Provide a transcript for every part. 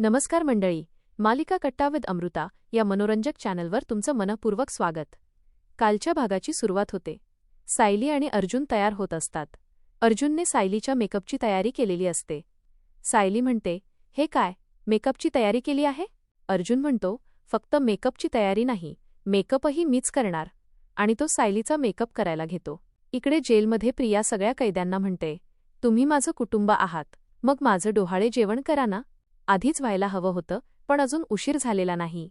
नमस्कार मंडळी, मालिका कट्टा विथ अमृता या मनोरंजक चॅनलवर तुमचं मनपूर्वक स्वागत। कालच्या भागाची सुरुवात होते। सायली आणि अर्जुन तयार होत असतात। अर्जुनने सायलीच्या मेकअपची तयारी केलेली असते। सायली म्हणते, "हे काय, मेकअपची तयारी केली आहे?" अर्जुन म्हणतो, "फक्त मेकअपची तयारी नाही, मेकअपही मीच करणार." आणि तो सायलीचा मेकअप करायला घेतो। इकडे जेलमध्ये प्रिया सगळ्या कैद्यांना म्हणते, "तुम्ही माझं कुटुंब आहात, मग माझं डोहाळे जेवण करा ना। आधीच व्हायला हवं होतं, पण अजून उशीर झालेला नाही।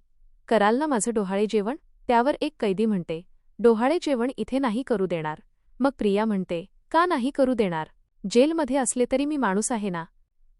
कराल ना माझं डोहाळे जेवण?" त्यावर एक कैदी म्हणते, "डोहाळे जेवण इथे नाही करू देणार." मग प्रिया म्हणते, "का नाही करू देणार? जेलमध्ये असले तरी मी माणूस आहे ना।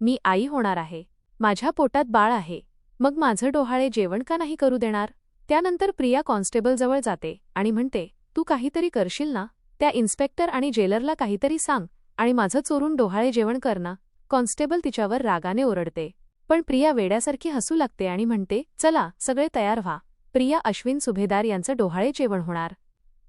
मी आई होणार आहे, माझ्या पोटात बाळ आहे, मग माझं डोहाळे जेवण का नाही करू देणार?" त्यानंतर प्रिया कॉन्स्टेबलजवळ जाते आणि म्हणते, "तू काहीतरी करशील ना? त्या इन्स्पेक्टर आणि जेलरला काहीतरी सांग आणि माझं चोरून डोहाळे जेवण कर ना." कॉन्स्टेबल तिच्यावर रागाने ओरडते, पण प्रिया वेड्यासारखी हसू लागते आणि म्हणते, "चला सगळे तयार व्हा, प्रिया अश्विन सुभेदार यांचं डोहाळे जेवण होणार,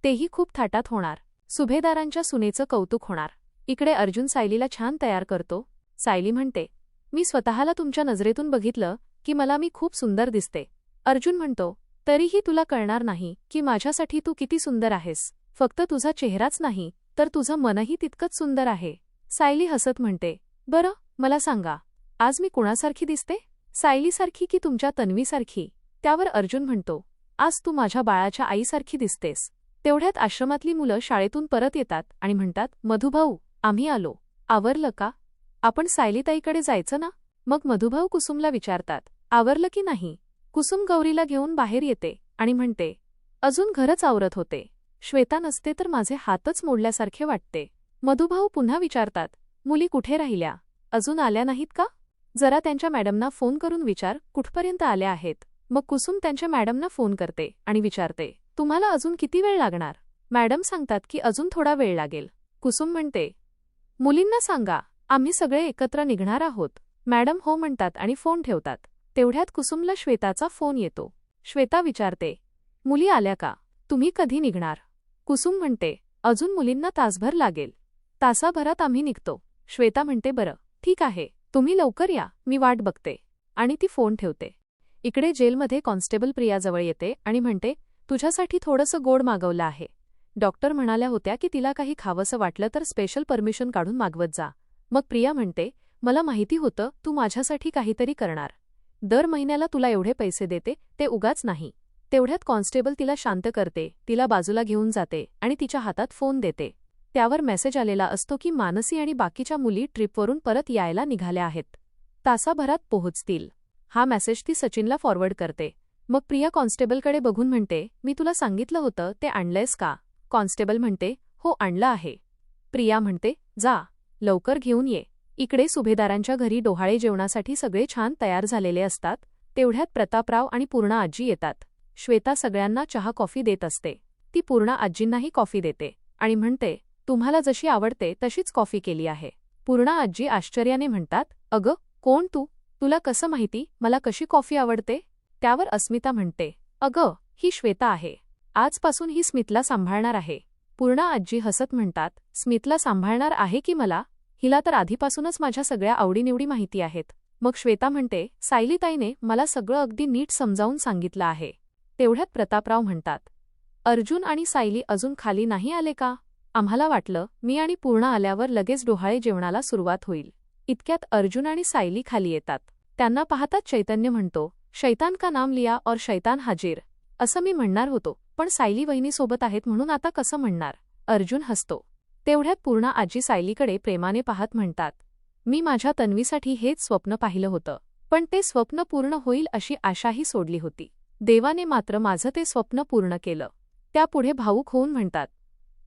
तेही खूप थाटात होणार। सुभेदारांच्या सुनेचं कौतुक होणार." इकडे अर्जुन सायलीला छान तयार करतो। सायली म्हणते, "मी स्वतःला तुमच्या नजरेतून बघितलं की मी खूप सुंदर दिसते." अर्जुन म्हणतो, "तरीही तुला कळणार नाही की माझ्यासाठी तू किती सुंदर आहेस। फक्त तुझा चेहराच नाही तर तुझं मनही तितकंच सुंदर आहे." सायली हसत म्हणते, "बरं, मला सांगा, आज मी कुणासारखी दिसते? सायलीसारखी की तुमच्या तन्वीसारखी?" त्यावर अर्जुन म्हणतो, "आज तू माझ्या बाळाच्या आईसारखी दिसतेस." तेवढ्यात आश्रमातली मुलं शाळेतून परत येतात आणि म्हणतात, "मधुभाऊ, आम्ही आलो, आवरलं का? आपण सायलीताईकडे जायचं ना?" मग मधुभाऊ कुसुमला विचारतात, "आवरलं की नाही?" कुसुम गौरीला घेऊन बाहेर येते आणि म्हणते, "अजून घरच आवरत होते, श्वेता नसते तर माझे हातच मोडल्यासारखे वाटते." मधुभाऊ पुन्हा विचारतात, "मुली कुठे राहिल्या? अजून आल्या नाहीत का? जरा त्यांच्या मॅडमना फोन करून विचार कुठपर्यंत आल्या आहेत." मग कुसुम त्यांच्या मॅडमना फोन करते आणि विचारते, "तुम्हाला अजून किती वेळ लागणार?" मॅडम सांगतात की अजून थोडा वेळ लागेल। कुसुम म्हणते, "मुलींना सांगा, आम्ही सगळे एकत्र निघणार आहोत." मॅडम हो म्हणतात आणि फोन ठेवतात। तेवढ्यात कुसुमला श्वेताचा फोन येतो। श्वेता विचारते, "मुली आल्या का? तुम्ही कधी निघणार?" कुसुम म्हणते, "अजून मुलींना तासभर लागेल, तासाभरात आम्ही निघतो." श्वेता म्हणते, "बरं, ठीक आहे, तुम्ही लवकर या, मी वाट बघते." आणि ती फोन ठेवते। इकडे जेलमध्ये कॉन्स्टेबल प्रियाजवळ येते आणि म्हणते, "तुझ्यासाठी थोडंसं गोड मागवलं आहे. डॉक्टर म्हणाल्या होत्या की तिला काही खावंसं वाटलं तर स्पेशल परमिशन काढून मागवत जा." मग प्रिया म्हणते, "मला माहिती होतं तू माझ्यासाठी काहीतरी करणार. दर महिन्याला तुला एवढे पैसे देते ते उगाच नाही." तेवढ्यात कॉन्स्टेबल तिला शांत करते, तिला बाजूला घेऊन जाते आणि तिच्या हातात फोन देते। त्यावर मेसेज आलेला असतो की मानसी आणि बाकीच्या मुली ट्रिपवरून परत यायला निघाल्या आहेत, तासाभरात पोहोचतील। हा मेसेज ती सचिनला फॉरवर्ड करते। मग प्रिया कॉन्स्टेबलकडे बघून म्हणते, "मी तुला सांगितलं होतं ते आणलंयस का?" कॉन्स्टेबल म्हणते, "हो, आणलं आहे." प्रिया म्हणते, "जा, लवकर घेऊन ये." इकडे सुभेदारांच्या घरी डोहाळे जेवणासाठी सगळे छान तयार झालेले असतात। तेवढ्यात प्रतापराव आणि पूर्णा आजी येतात। श्वेता सगळ्यांना चहा कॉफी देत असते। ती पूर्णा आजींनाही कॉफी देते आणि म्हणते, "तुम्हाला जशी आवडते तशीच कॉफी केली आहे." पूर्णा आजी आश्चर्याने म्हणतात, "अगं, कोण तू? तुला कसं माहिती मला कशी कॉफी आवडते?" त्यावर अस्मिता म्हणते, "अगं, ही श्वेता आहे, आजपासून ही स्मितला सांभाळणार आहे." पूर्णा आजी हसत म्हणतात, "स्मितला सांभाळणार आहे की मला? हिला तर आधीपासूनच माझ्या सगळ्या आवडीनिवडी माहिती आहेत." मग श्वेता म्हणते, "सायलीताईने मला सगळं अगदी नीट समजावून सांगितलं आहे." तेवढ्यात प्रतापराव म्हणतात, "अर्जुन आणि सायली अजून खाली नाही आले का? आम्हाला वाटलं मी आणि पूर्णा आल्यावर लगेच डोहाळे जेवणाला सुरुवात होईल." इतक्यात अर्जुन आणि सायली खाली येतात। त्यांना पाहताच चैतन्य म्हणतो, "शैतान का नाम लिया और शैतान हाजीर. असं मी म्हणणार होतो, पण सायली वहिनी सोबत आहेत म्हणून आता कसं म्हणणार?" अर्जुन हसतो। तेवढ्यात पूर्णा आजी सायलीकडे प्रेमाने पाहत म्हणतात, "मी माझ्या तन्वीसाठी हेच स्वप्न पाहिलं होतं, पण ते स्वप्न पूर्ण होईल अशी आशाही सोडली होती। देवाने मात्र माझं ते स्वप्न पूर्ण केलं." त्यापुढे भावूक होऊन म्हणतात,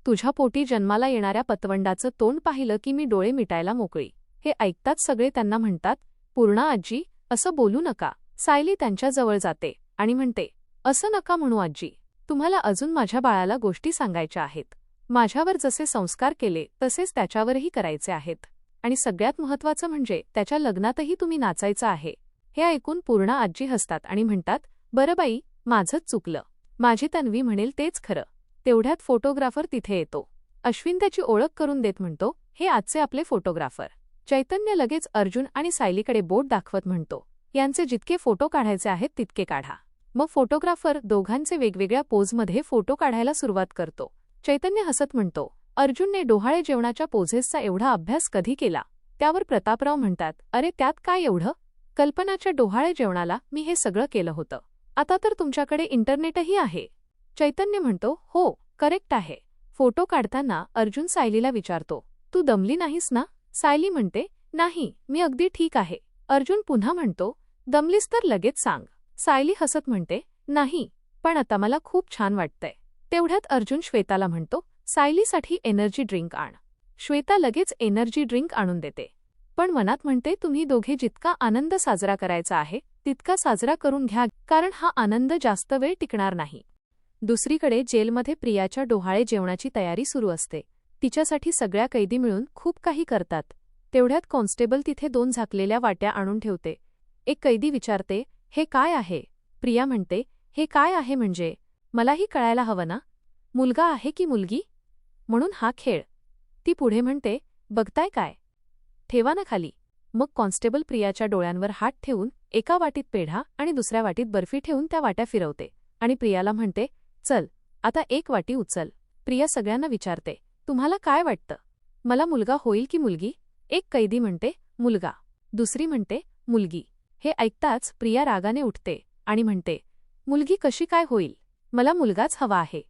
"तुझ्या पोटी जन्माला येणाऱ्या पतवंडाचं तोंड पाहिलं की मी डोळे मिटायला मोकळी." हे ऐकताच सगळे त्यांना म्हणतात, "पूर्णा आजी, असं बोलू नका." सायली त्यांच्याजवळ जाते आणि म्हणते, "असं नका म्हणू आजी, तुम्हाला अजून माझ्या बाळाला गोष्टी सांगायच्या आहेत. माझ्यावर जसे संस्कार केले तसेच त्याच्यावरही करायचे आहेत, आणि सगळ्यात महत्त्वाचं म्हणजे त्याच्या लग्नातही तुम्ही नाचायचं आहे." हे ऐकून पूर्णा आजी हसतात आणि म्हणतात, "बरं बाई, माझंच चुकलं, माझी तन्वी म्हणेल तेच खरं." तेवढ्यात फोटोग्राफर तिथे येतो। अश्विन त्याची ओळख करून देत म्हणतो, "हे आजचे आपले फोटोग्राफर." चैतन्य लगेच अर्जुन आणि सायलीकडे बोट दाखवत म्हणतो, यांचे जितके फोटो काढायचे आहेत तितके काढा. मग फोटोग्राफर दोघांचे वेगवेगळ्या पोजमध्ये फोटो काढायला सुरुवात करतो. चैतन्य हसत म्हणतो, अर्जुनने डोहाळे जेवणाच्या पोझेसचा एवढा अभ्यास कधी केला? त्यावर प्रतापराव म्हणतात, अरे त्यात काय एवढं? कल्पनाच्या डोहाळे जेवणाला मी हे सगळं केलं होतं. आता तर तुमच्याकडे इंटरनेटही आहे. चैतन्य म्हणतो, हो करेक्ट आहे. फोटो काढताना अर्जुन सायलीला विचारतो, तू दमली नाहीस ना? सायली म्हणते, नाही मी अगदी ठीक आहे. अर्जुन पुन्हा म्हणतो, दमलीस तर लगेच सांग. सायली हसत म्हणते, नाही पण आता मला खूप छान वाटतंय. तेवढ्यात अर्जुन श्वेताला म्हणतो, सायलीसाठी एनर्जी ड्रिंक आण. श्वेता लगेच एनर्जी ड्रिंक आणून देते. पण मनात म्हणते, तुम्ही दोघे जितका आनंद साजरा करायचा आहे तितका साजरा करून घ्या, कारण हा आनंद जास्त वेळ टिकणार नाही. दुसरीकडे जेलमध्ये प्रियाच्या डोहाळे जेवणाची तयारी सुरू असते. तिच्यासाठी सगळ्या कैदी मिळून खूप काही करतात. तेवढ्यात कॉन्स्टेबल तिथे 2 झाकलेल्या वाट्या आणून ठेवते. एक कैदी विचारते, हे काय आहे? प्रिया म्हणते, हे काय आहे म्हणजे मलाही कळायला हवं ना. मुलगा आहे की मुलगी? म्हणून हा खेळ. ती पुढे म्हणते, बघताय काय? ठेवा ना खाली. मग कॉन्स्टेबल प्रियाच्या डोळ्यांवर हात ठेवून एका वाटीत पेढा आणि दुसऱ्या वाटीत बर्फी ठेवून त्या वाट्या फिरवते आणि प्रियाला म्हणते, चल आता एक वाटी उचल. प्रिया सगळ्यांना विचारते, तुम्हाला काय वाटतं? मला मुलगा होईल की मुलगी? एक कैदी म्हणते, मुलगा. दुसरी म्हणते, मुलगी. हे ऐकताच प्रिया रागाने उठते आणि म्हणते, मुलगी कशी काय होईल? मला मुलगाच हवा आहे.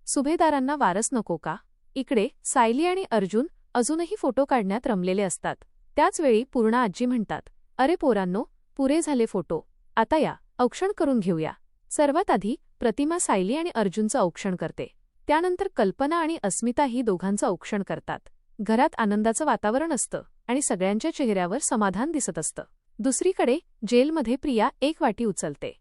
सुभेदारांना वारस नको का? इकडे सायली आणि अर्जुन अजूनही फोटो काढण्यात रमलेले असतात. त्याचवेळी पूर्णा आजी म्हणतात, अरे पोरांनो, पुरे झाले फोटो. आता या औक्षण करून घेऊया. सर्वात आधी प्रतिमा सायली आणि अर्जुनचं औक्षण करते. त्यानंतर कल्पना आणि अस्मिता ही दोघांचं औक्षण करतात. घरात आनंदाचं वातावरण असतं आणि सगळ्यांच्या चेहऱ्यावर समाधान दिसत असतं. दुसरीकडे जेलमध्ये प्रिया एक वाटी उचलते.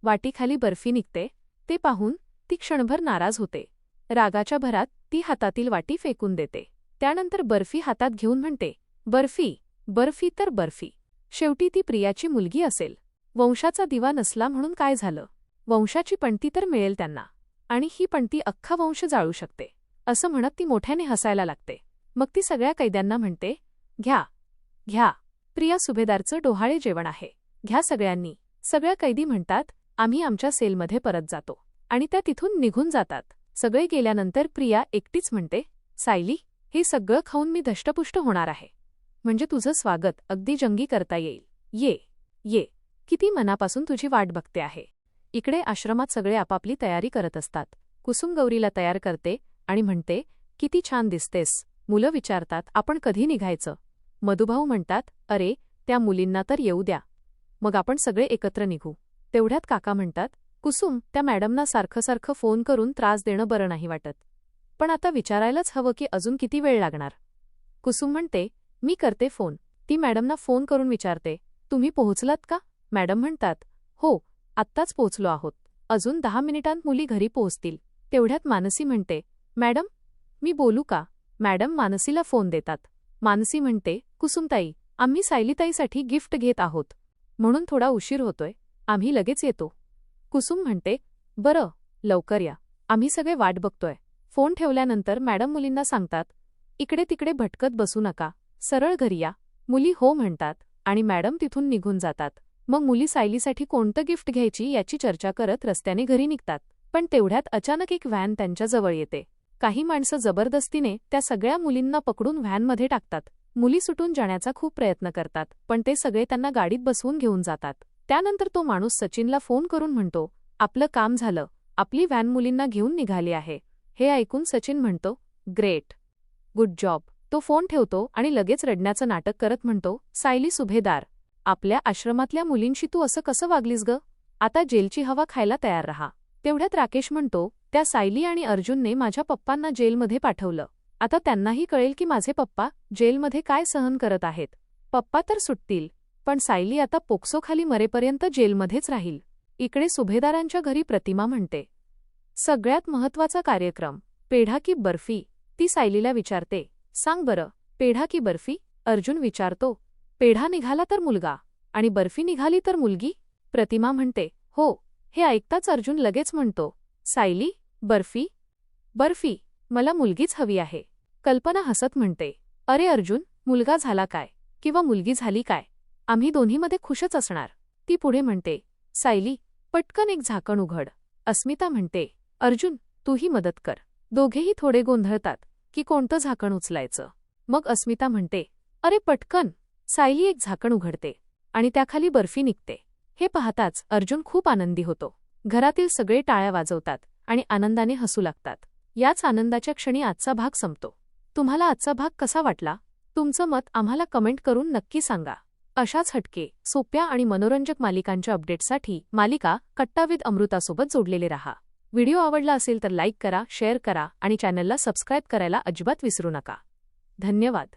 वाटीखाली बर्फी निघते. ते पाहून ती क्षणभर नाराज होते. रागाच्या भरात ती हातातील वाटी फेकून देते. त्यानंतर बर्फी हातात घेऊन म्हणते, बर्फी बर्फी तर बर्फी. शेवटी ती प्रियाची मुलगी असेल. वंशाचा दिवा नसला म्हणून काय झालं? वंशाची पणती तर मिळेल त्यांना, आणि ही पणती अख्खा वंश जाळू शकते. असं म्हणत ती मोठ्याने हसायला लागते. मग ती सगळ्या कैद्यांना म्हणते, घ्या घ्या, प्रिया सुभेदारचं डोहाळे जेवण आहे, घ्या सगळ्यांनी. सगळ्या कैदी म्हणतात, आम्ही आमच्या सेलमध्ये परत जातो, आणि त्या तिथून निघून जातात. सगळे गेल्यानंतर प्रिया एकटीच म्हणते, सायली, हे सगळं खाऊन मी धष्टपुष्ट होणार आहे. म्हणजे तुझं स्वागत अगदी जंगी करता येईल. ये ये, किती मनापासून तुझी वाट बघते आहे. इकडे आश्रमात सगळे आपापली तयारी करत असतात. कुसुम गौरीला तयार करते आणि म्हणते, किती छान दिसतेस. मुलं विचारतात, आपण कधी निघायचं? मधुभाऊ म्हणतात, अरे त्या मुलींना तर येऊ द्या, मग आपण सगळे एकत्र निघू. तेवढ्यात काका म्हणतात, कुसुम, त्या मॅडमना सारखं सारखं फोन करून त्रास देणं बरं नाही वाटत. पण आता विचारायलाच हवं की अजून किती वेळ लागणार. कुसुम म्हणते, मी करते फोन. ती मॅडमना फोन करून विचारते, तुम्ही पोहोचलात का? मॅडम म्हणतात, हो आत्ताच पोहोचलो आहोत, अजून 10 मिनिटांत मुली घरी पोहोचतील. तेवढ्यात मानसी म्हणते, मॅडम मी बोलू का? मॅडम मानसीला फोन देतात. मानसी म्हणते, कुसुमताई, आम्ही सायलीताईसाठी गिफ्ट घेत आहोत, म्हणून थोडा उशीर होतोय, आम्ही लगेच येतो. कुसुम म्हणते, बरं लवकर या, आम्ही सगळे वाट बघतोय. फोन ठेवल्यानंतर मॅडम मुलींना सांगतात, इकडे तिकडे भटकत बसू नका, सरळ घरी या. मुली हो म्हणतात आणि मॅडम तिथून निघून जातात. मग मुली सायलीसाठी कोणतं गिफ्ट घ्यायची याची चर्चा करत रस्त्याने घरी निघतात. पण तेवढ्यात अचानक एक व्हॅन त्यांच्या जवळ येते. काही माणसं जबरदस्तीने त्या सगळ्या मुलींना पकडून व्हॅनमध्ये टाकतात. मुली सुटून जाण्याचा खूप प्रयत्न करतात, पण ते सगळे त्यांना गाडीत बसवून घेऊन जातात. त्यानंतर तो माणूस सचिनला फोन करून म्हणतो, आपलं काम झालं, आपली व्हॅन मुलींना घेऊन निघाली आहे. हे ऐकून सचिन म्हणतो, ग्रेट, गुड जॉब. तो फोन ठेवतो आणि लगेच रडण्याचं नाटक करत म्हणतो, सायली सुभेदार, आपल्या आश्रमातल्या मुलींशी तू असं कसं वागलीस ग? आता जेलची हवा खायला तयार रहा. तेवढ्यात राकेश म्हणतो, त्या सायली आणि अर्जुनने माझ्या पप्पांना जेलमध्ये पाठवलं. आता त्यांनाही कळेल की माझे पप्पा जेलमध्ये काय सहन करत आहेत. पप्पा तर सुटतील, पण सायली आता पोक्सोखाली मरेपर्यंत जेलमध्येच राहील. इकडे सुभेदारांच्या घरी प्रतिमा म्हणते, सगळ्यात महत्त्वाचा कार्यक्रम, पेढा की बर्फी? ती सायलीला विचारते, सांग बरं, पेढा की बर्फी? अर्जुन विचारतो, पेढा निघाला तर मुलगा आणि बर्फी निघाली तर मुलगी? प्रतिमा म्हणते, हो. हे ऐकताच अर्जुन लगेच म्हणतो, सायली, बर्फी? बर्फी, मला मुलगीच हवी आहे. कल्पना हसत म्हणते, अरे अर्जुन, मुलगा झाला काय किंवा मुलगी झाली काय, आम्ही दोन्हीमध्ये खुशच असणार. ती पुढे म्हणते, सायली, पटकन एक झाकण उघड. अस्मिता म्हणते, अर्जुन, तूही मदत कर. दोघेही थोडे गोंधळतात की कोणतं झाकण उचलायचं. मग अस्मिता म्हणते, अरे पटकन. सायली एक झाकण उघडते आणि त्याखाली बर्फी निघते. हे पाहताच अर्जुन खूप आनंदी होतो. घरातील सगळे टाळ्या वाजवतात आणि आनंदाने हसू लागतात. याच आनंदाच्या क्षणी आजचा भाग संपतो. तुम्हाला आजचा भाग कसा वाटला? तुमचं मत आम्हाला कमेंट करून नक्की सांगा. अशाच हटके, सोप्या आणि मनोरंजक मालिकांच्या अपडेट्ससाठी मालिका कट्टा विथ अमृतासोबत जोडलेले रहा. व्हिडिओ आवडला असेल तर लाईक करा, शेअर करा आणि चॅनलला सबस्क्राईब करायला अजिबात विसरू नका. धन्यवाद.